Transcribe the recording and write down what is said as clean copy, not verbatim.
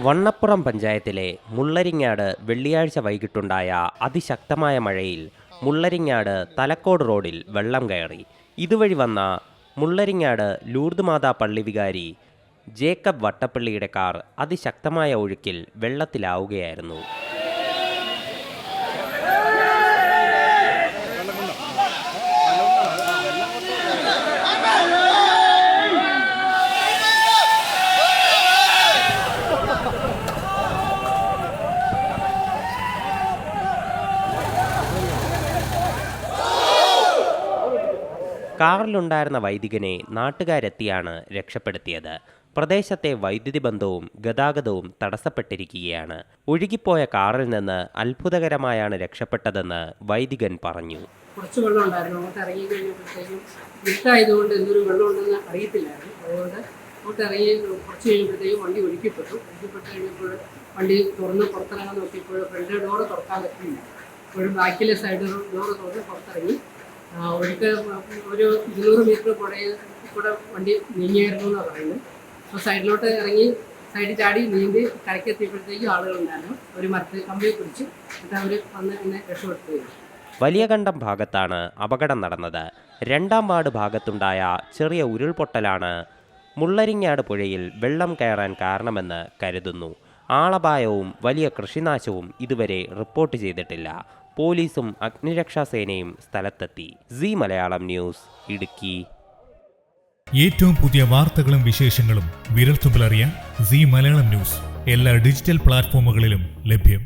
വണ്ണപ്പുറം പഞ്ചായത്തിലെ മുള്ളരിങ്ങാട് വെള്ളിയാഴ്ച വൈകിട്ടുണ്ടായ അതിശക്തമായ മഴയിൽ മുള്ളരിങ്ങാട് തലക്കോട് റോഡിൽ വെള്ളം കയറി. ഇതുവഴി വന്ന മുള്ളരിങ്ങാട് ലൂർദ് മാതാ പള്ളി വികാരി ജേക്കബ് വട്ടപ്പള്ളിയുടെ കാർ അതിശക്തമായ ഒഴുക്കിൽ വെള്ളത്തിലാവുകയായിരുന്നു. കാറിലുണ്ടായിരുന്ന വൈദികനെ നാട്ടുകാരെത്തിയാണ് രക്ഷപ്പെടുത്തിയത്. പ്രദേശത്തെ വൈദ്യുതി ബന്ധവും ഗതാഗതവും തടസ്സപ്പെട്ടിരിക്കുകയാണ്. ഒഴുകിപ്പോയ കാറിൽ നിന്ന് അത്ഭുതകരമായാണ് രക്ഷപ്പെട്ടതെന്ന് വൈദികൻ പറഞ്ഞു. കുറച്ച് വെള്ളം ഉണ്ടായിരുന്നു. അങ്ങോട്ട് ഇറങ്ങി കഴിഞ്ഞപ്പോഴത്തേക്കും ഇരുട്ടായതുകൊണ്ട് എന്തൊരു വെള്ളം ഉണ്ടെന്ന് അറിയത്തില്ലായിരുന്നു. അതുകൊണ്ട് അങ്ങോട്ട് ഇറങ്ങി കുറച്ച് കഴിഞ്ഞപ്പോഴത്തേക്കും വണ്ടി ഒഴുക്കിപ്പെട്ടു കഴിഞ്ഞപ്പോൾ വണ്ടി തുറന്ന് പുറത്തിറങ്ങാൻ നോക്കിയപ്പോൾ ഫ്രണ്ട് ഡോറ് തുറക്കാൻ പറ്റില്ല. അപ്പോഴും ബാക്കിലെ സൈഡ് ഡോറ് തുറന്ന് പുറത്തിറങ്ങി ഒഴുക്ക് ഒരു 200 മീറ്റർ കൂടെ വണ്ടി നീങ്ങിയായിരുന്നു എന്നാണ് പറയുന്നത്. അപ്പോൾ സൈഡിലോട്ട് ഇറങ്ങി സൈഡിൽ ചാടി നീന്തി കരയ്ക്കെത്തിയപ്പോഴത്തേക്കും ആളുകളുണ്ടായിരുന്നു. ഒരു മരത്തിൽ കമ്പിയെ പിടിച്ച് എന്നിട്ട് അവർ വന്ന് എന്നെ രക്ഷപ്പെടുത്തുകയും. വലിയകണ്ടം ഭാഗത്താണ് അപകടം നടന്നത്. 2-ാം വാർഡ് ഭാഗത്തുണ്ടായ ചെറിയ ഉരുൾപൊട്ടലാണ് മുള്ളരിങ്ങാട് പുഴയിൽ വെള്ളം കയറാൻ കാരണമെന്ന് കരുതുന്നു. ആളപായവും വലിയ കൃഷിനാശവും ഇതുവരെ റിപ്പോർട്ട് ചെയ്തിട്ടില്ല. പോലീസും അഗ്നിരക്ഷാസേനയും സ്ഥലത്തെത്തി. C Malayalam news, Idukki. ഏറ്റവും പുതിയ വാർത്തകളും വിശേഷങ്ങളും വിരൽത്തുമ്പിലറിയാൻ സി മലയാളം ന്യൂസ് എല്ലാ ഡിജിറ്റൽ പ്ലാറ്റ്ഫോമുകളിലും ലഭ്യം.